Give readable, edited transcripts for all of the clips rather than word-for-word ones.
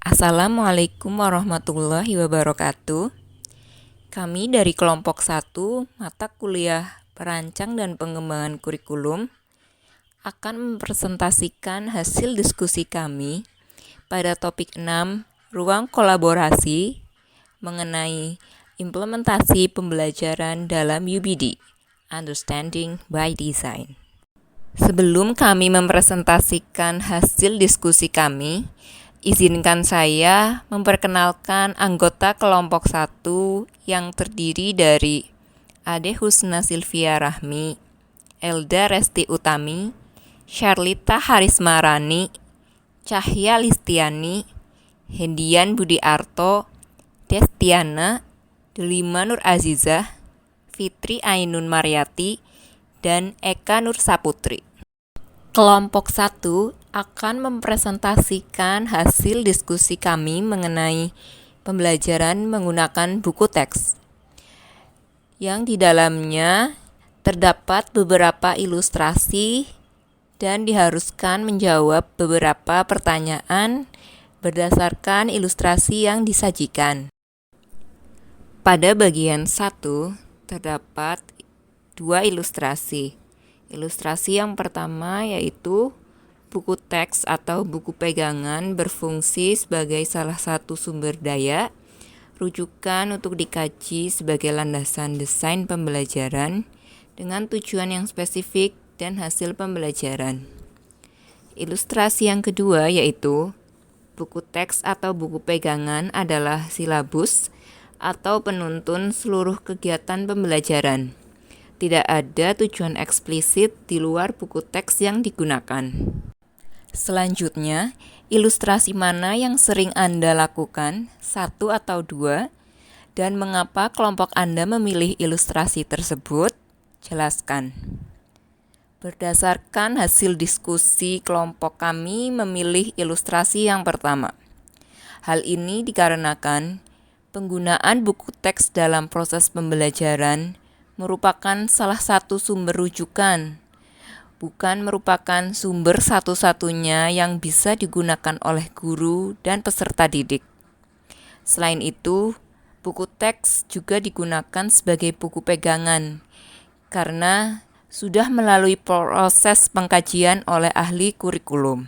Assalamualaikum warahmatullahi wabarakatuh. Kami dari kelompok 1 mata kuliah Perancang dan Pengembangan Kurikulum akan mempresentasikan hasil diskusi kami pada topik 6 Ruang Kolaborasi mengenai implementasi pembelajaran dalam UBD, Understanding by Design. Sebelum kami mempresentasikan hasil diskusi kami, izinkan saya memperkenalkan anggota kelompok 1 yang terdiri dari Ade Husna Silvia Rahmi, Elda Resti Utami, Charlita Harisma Rani, Cahya Listiani, Hendian Budi Arto, Destiana, Delima Nur Azizah, Fitri Ainun Mariati, dan Eka Nur Saputri. Kelompok 1 akan mempresentasikan hasil diskusi kami mengenai pembelajaran menggunakan buku teks, yang di dalamnya terdapat beberapa ilustrasi dan diharuskan menjawab beberapa pertanyaan berdasarkan ilustrasi yang disajikan. Pada bagian 1 terdapat 2 ilustrasi. Ilustrasi yang pertama yaitu buku teks atau buku pegangan berfungsi sebagai salah satu sumber daya, rujukan untuk dikaji sebagai landasan desain pembelajaran dengan tujuan yang spesifik dan hasil pembelajaran. Ilustrasi yang kedua yaitu buku teks atau buku pegangan adalah silabus atau penuntun seluruh kegiatan pembelajaran. Tidak ada tujuan eksplisit di luar buku teks yang digunakan. Selanjutnya, ilustrasi mana yang sering Anda lakukan, 1 atau 2, dan mengapa kelompok Anda memilih ilustrasi tersebut? Jelaskan. Berdasarkan hasil diskusi kelompok kami memilih ilustrasi yang pertama. Hal ini dikarenakan penggunaan buku teks dalam proses pembelajaran merupakan salah satu sumber rujukan, bukan merupakan sumber satu-satunya yang bisa digunakan oleh guru dan peserta didik. Selain itu, buku teks juga digunakan sebagai buku pegangan, karena sudah melalui proses pengkajian oleh ahli kurikulum.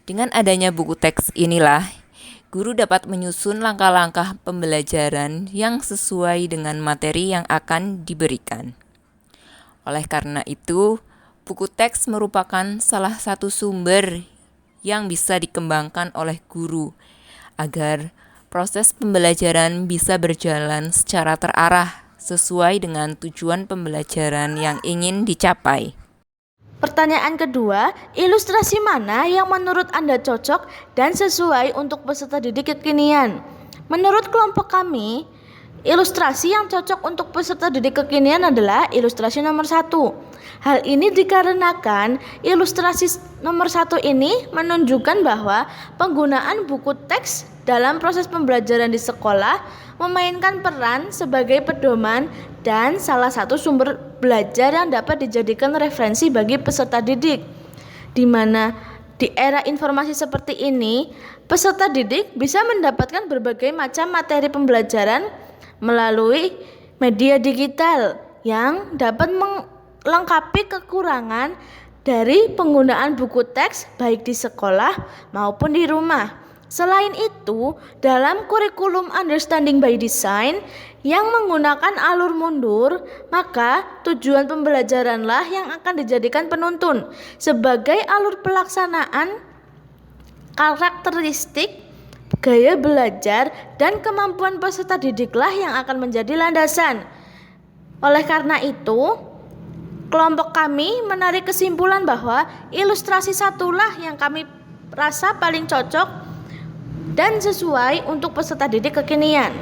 Dengan adanya buku teks inilah, guru dapat menyusun langkah-langkah pembelajaran yang sesuai dengan materi yang akan diberikan. Oleh karena itu, buku teks merupakan salah satu sumber yang bisa dikembangkan oleh guru agar proses pembelajaran bisa berjalan secara terarah sesuai dengan tujuan pembelajaran yang ingin dicapai. Pertanyaan kedua, ilustrasi mana yang menurut Anda cocok dan sesuai untuk peserta didik kekinian? Menurut kelompok kami, ilustrasi yang cocok untuk peserta didik kekinian adalah ilustrasi nomor 1. Hal ini dikarenakan ilustrasi nomor 1 ini menunjukkan bahwa penggunaan buku teks dalam proses pembelajaran di sekolah memainkan peran sebagai pedoman dan salah satu sumber belajar yang dapat dijadikan referensi bagi peserta didik, di mana di era informasi seperti ini, peserta didik bisa mendapatkan berbagai macam materi pembelajaran melalui media digital yang dapat melengkapi kekurangan dari penggunaan buku teks baik di sekolah maupun di rumah. Selain itu, dalam kurikulum Understanding by Design yang menggunakan alur mundur, maka tujuan pembelajaranlah yang akan dijadikan penuntun sebagai alur pelaksanaan, karakteristik, gaya belajar, dan kemampuan peserta didiklah yang akan menjadi landasan. Oleh karena itu, kelompok kami menarik kesimpulan bahwa ilustrasi satulah yang kami rasa paling cocok dan sesuai untuk peserta didik kekinian.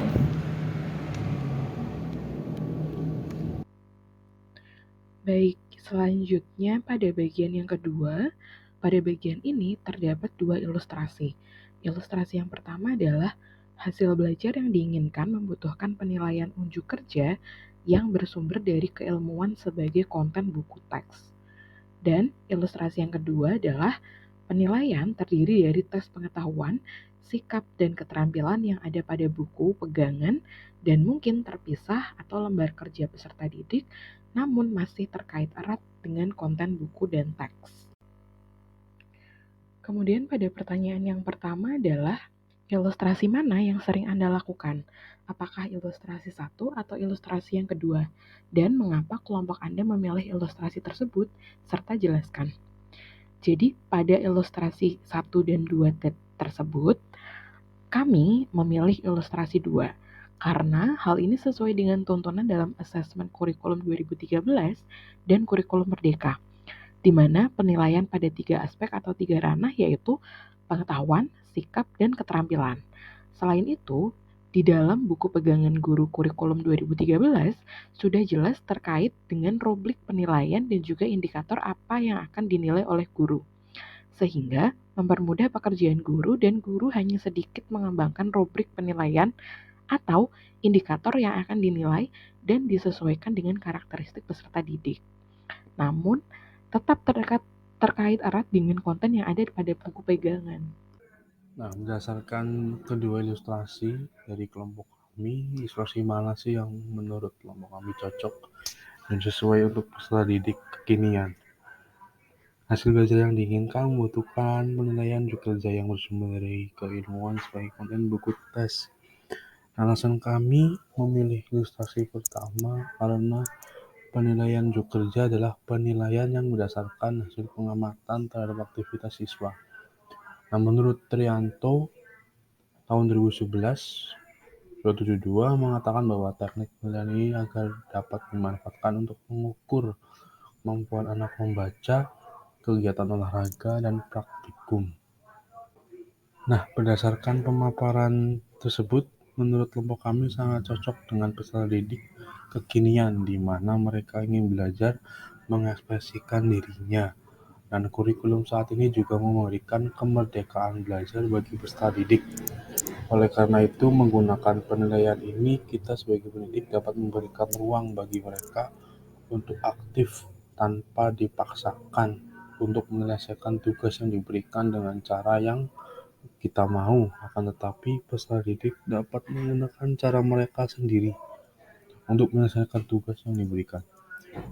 Baik, selanjutnya pada bagian yang kedua, pada bagian ini terdapat 2 ilustrasi. Ilustrasi yang pertama adalah hasil belajar yang diinginkan membutuhkan penilaian unjuk kerja yang bersumber dari keilmuan sebagai konten buku teks. Dan ilustrasi yang kedua adalah penilaian terdiri dari tes pengetahuan sikap dan keterampilan yang ada pada buku, pegangan, dan mungkin terpisah atau lembar kerja peserta didik, namun masih terkait erat dengan konten buku dan teks. Kemudian pada pertanyaan yang pertama adalah, ilustrasi mana yang sering Anda lakukan? Apakah ilustrasi satu atau ilustrasi yang kedua? Dan mengapa kelompok Anda memilih ilustrasi tersebut? Serta jelaskan. Jadi pada ilustrasi 1 dan 2 tersebut, kami memilih ilustrasi 2 karena hal ini sesuai dengan tuntunan dalam asesmen kurikulum 2013 dan kurikulum Merdeka, di mana penilaian pada 3 aspek atau 3 ranah yaitu pengetahuan, sikap, dan keterampilan. Selain itu, di dalam buku pegangan guru kurikulum 2013 sudah jelas terkait dengan rubrik penilaian dan juga indikator apa yang akan dinilai oleh guru. Sehingga mempermudah pekerjaan guru dan guru hanya sedikit mengembangkan rubrik penilaian atau indikator yang akan dinilai dan disesuaikan dengan karakteristik peserta didik. Namun, tetap terkait erat dengan konten yang ada pada buku pegangan. Nah, berdasarkan kedua ilustrasi dari kelompok kami, ilustrasi mana sih yang menurut kelompok kami cocok dan sesuai untuk peserta didik kekinian? Hasil belajar yang diinginkan membutuhkan penilaian kerja yang bersumber dari keilmuan sebagai konten buku tes. Alasan kami memilih ilustrasi pertama karena penilaian kerja adalah penilaian yang berdasarkan hasil pengamatan terhadap aktivitas siswa. Nah, menurut Trianto, tahun 2011, 272 mengatakan bahwa teknik penilaian ini agar dapat dimanfaatkan untuk mengukur kemampuan anak membaca, kegiatan olahraga, dan praktikum. Nah, berdasarkan pemaparan tersebut, menurut kelompok kami sangat cocok dengan peserta didik kekinian di mana mereka ingin belajar mengekspresikan dirinya. Dan kurikulum saat ini juga memberikan kemerdekaan belajar bagi peserta didik. Oleh karena itu, menggunakan penilaian ini, kita sebagai pendidik dapat memberikan ruang bagi mereka untuk aktif tanpa dipaksakan untuk menyelesaikan tugas yang diberikan dengan cara yang kita mau. Akan tetapi, peserta didik dapat menggunakan cara mereka sendiri untuk menyelesaikan tugas yang diberikan.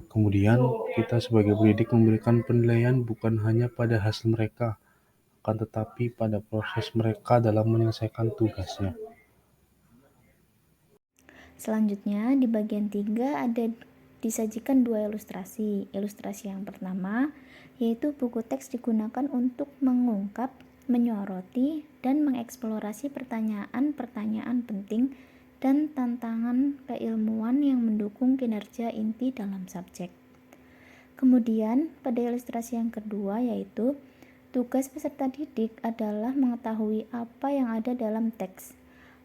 Kemudian, kita sebagai pendidik memberikan penilaian bukan hanya pada hasil mereka, akan tetapi pada proses mereka dalam menyelesaikan tugasnya. Selanjutnya, di bagian 3 ada disajikan 2 ilustrasi. Ilustrasi yang pertama, yaitu buku teks digunakan untuk mengungkap, menyoroti, dan mengeksplorasi pertanyaan-pertanyaan penting dan tantangan keilmuan yang mendukung kinerja inti dalam subjek. Kemudian, pada ilustrasi yang kedua yaitu tugas peserta didik adalah mengetahui apa yang ada dalam teks.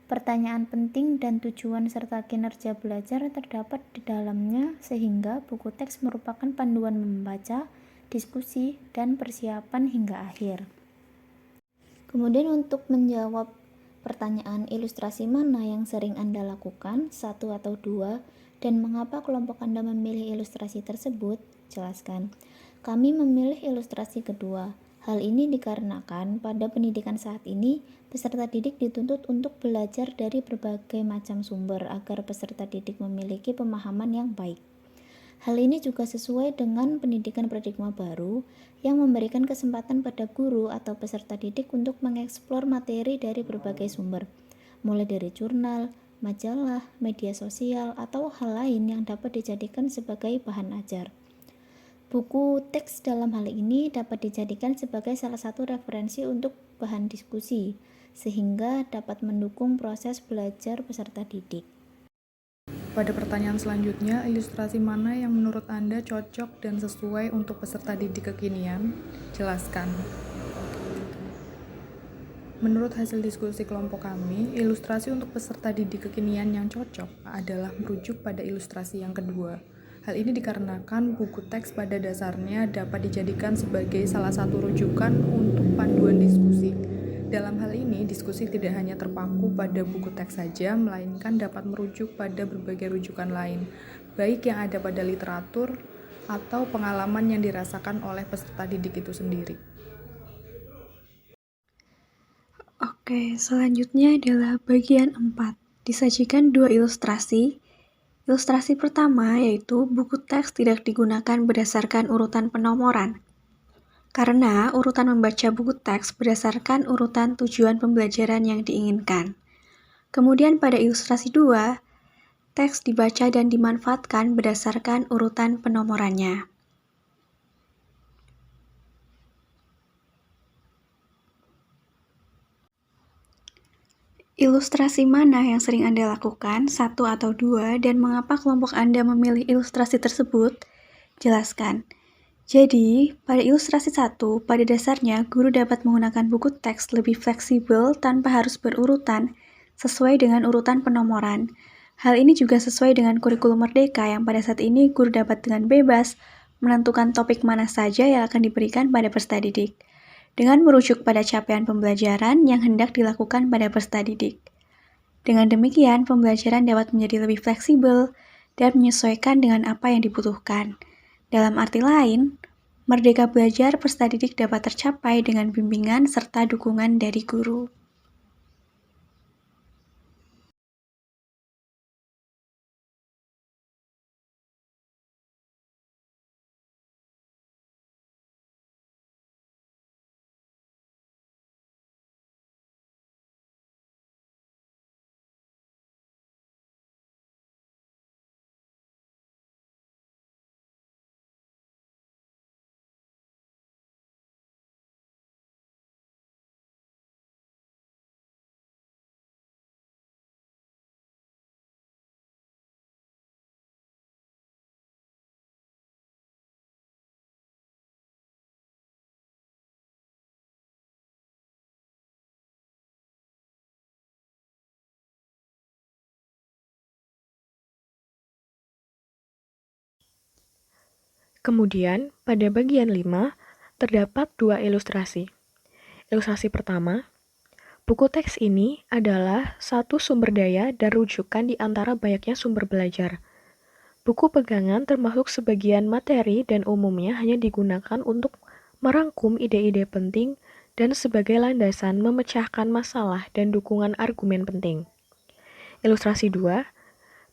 Pertanyaan penting dan tujuan serta kinerja belajar terdapat di dalamnya sehingga buku teks merupakan panduan membaca, diskusi, dan persiapan hingga akhir. Kemudian untuk menjawab pertanyaan ilustrasi mana yang sering Anda lakukan, 1 atau 2, dan mengapa kelompok Anda memilih ilustrasi tersebut, jelaskan. Kami memilih ilustrasi kedua. Hal ini dikarenakan pada pendidikan saat ini, peserta didik dituntut untuk belajar dari berbagai macam sumber agar peserta didik memiliki pemahaman yang baik. Hal ini juga sesuai dengan pendidikan paradigma baru yang memberikan kesempatan pada guru atau peserta didik untuk mengeksplor materi dari berbagai sumber, mulai dari jurnal, majalah, media sosial, atau hal lain yang dapat dijadikan sebagai bahan ajar. Buku teks dalam hal ini dapat dijadikan sebagai salah satu referensi untuk bahan diskusi, sehingga dapat mendukung proses belajar peserta didik. Pada pertanyaan selanjutnya, ilustrasi mana yang menurut Anda cocok dan sesuai untuk peserta didik kekinian? Jelaskan. Menurut hasil diskusi kelompok kami, ilustrasi untuk peserta didik kekinian yang cocok adalah merujuk pada ilustrasi yang kedua. Hal ini dikarenakan buku teks pada dasarnya dapat dijadikan sebagai salah satu rujukan untuk panduan diskusi. Dalam hal ini, diskusi tidak hanya terpaku pada buku teks saja, melainkan dapat merujuk pada berbagai rujukan lain, baik yang ada pada literatur atau pengalaman yang dirasakan oleh peserta didik itu sendiri. Oke, selanjutnya adalah bagian 4. Disajikan dua ilustrasi. Ilustrasi pertama yaitu buku teks tidak digunakan berdasarkan urutan penomoran. Karena urutan membaca buku teks berdasarkan urutan tujuan pembelajaran yang diinginkan. Kemudian pada ilustrasi 2, teks dibaca dan dimanfaatkan berdasarkan urutan penomorannya. Ilustrasi mana yang sering Anda lakukan, 1 atau 2, dan mengapa kelompok Anda memilih ilustrasi tersebut? Jelaskan. Jadi, pada ilustrasi 1, pada dasarnya guru dapat menggunakan buku teks lebih fleksibel tanpa harus berurutan, sesuai dengan urutan penomoran. Hal ini juga sesuai dengan kurikulum Merdeka yang pada saat ini guru dapat dengan bebas menentukan topik mana saja yang akan diberikan pada peserta didik, dengan merujuk pada capaian pembelajaran yang hendak dilakukan pada peserta didik. Dengan demikian, pembelajaran dapat menjadi lebih fleksibel dan menyesuaikan dengan apa yang dibutuhkan. Dalam arti lain, merdeka belajar peserta didik dapat tercapai dengan bimbingan serta dukungan dari guru. Kemudian, pada bagian 5, terdapat dua ilustrasi. Ilustrasi pertama, buku teks ini adalah satu sumber daya dan rujukan di antara banyaknya sumber belajar. Buku pegangan termasuk sebagian materi dan umumnya hanya digunakan untuk merangkum ide-ide penting dan sebagai landasan memecahkan masalah dan dukungan argumen penting. Ilustrasi 2,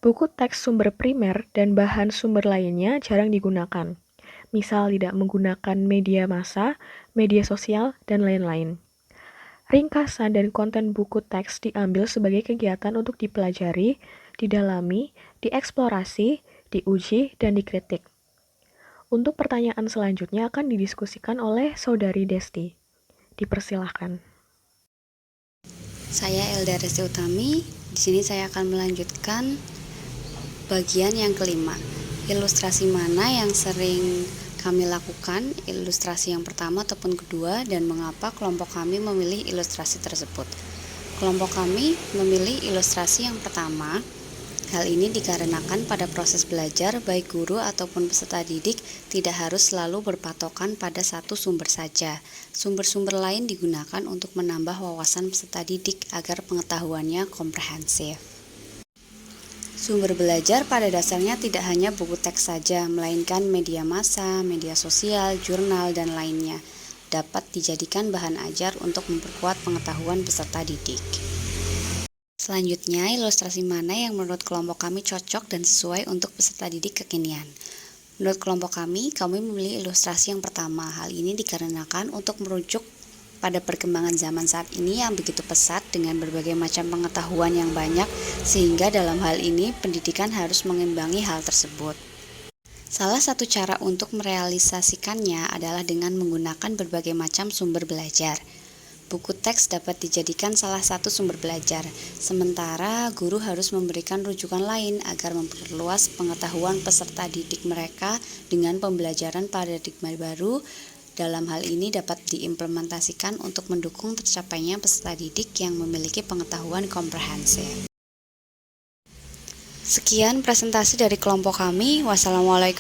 buku teks sumber primer dan bahan sumber lainnya jarang digunakan. Misal tidak menggunakan media massa, media sosial, dan lain-lain. Ringkasan dan konten buku teks diambil sebagai kegiatan untuk dipelajari, didalami, dieksplorasi, diuji, dan dikritik. Untuk pertanyaan selanjutnya akan didiskusikan oleh Saudari Desti. Dipersilahkan. Saya Elda Resti Utami. Di sini saya akan melanjutkan bagian yang kelima. Ilustrasi mana yang sering kami lakukan, ilustrasi yang pertama ataupun kedua, dan mengapa kelompok kami memilih ilustrasi tersebut. Kelompok kami memilih ilustrasi yang pertama. Hal ini dikarenakan pada proses belajar, baik guru ataupun peserta didik tidak harus selalu berpatokan pada satu sumber saja. Sumber-sumber lain digunakan untuk menambah wawasan peserta didik agar pengetahuannya komprehensif. Sumber belajar pada dasarnya tidak hanya buku teks saja, melainkan media massa, media sosial, jurnal, dan lainnya. Dapat dijadikan bahan ajar untuk memperkuat pengetahuan peserta didik. Selanjutnya, ilustrasi mana yang menurut kelompok kami cocok dan sesuai untuk peserta didik kekinian? Menurut kelompok kami memilih ilustrasi yang pertama. Hal ini dikarenakan untuk merujuk pada perkembangan zaman saat ini yang begitu pesat dengan berbagai macam pengetahuan yang banyak, sehingga dalam hal ini pendidikan harus mengimbangi hal tersebut. Salah satu cara untuk merealisasikannya adalah dengan menggunakan berbagai macam sumber belajar. Buku teks dapat dijadikan salah satu sumber belajar, sementara guru harus memberikan rujukan lain agar memperluas pengetahuan peserta didik mereka dengan pembelajaran paradigma baru. Dalam hal ini dapat diimplementasikan untuk mendukung tercapainya peserta didik yang memiliki pengetahuan komprehensif. Sekian presentasi dari kelompok kami. Wassalamualaikum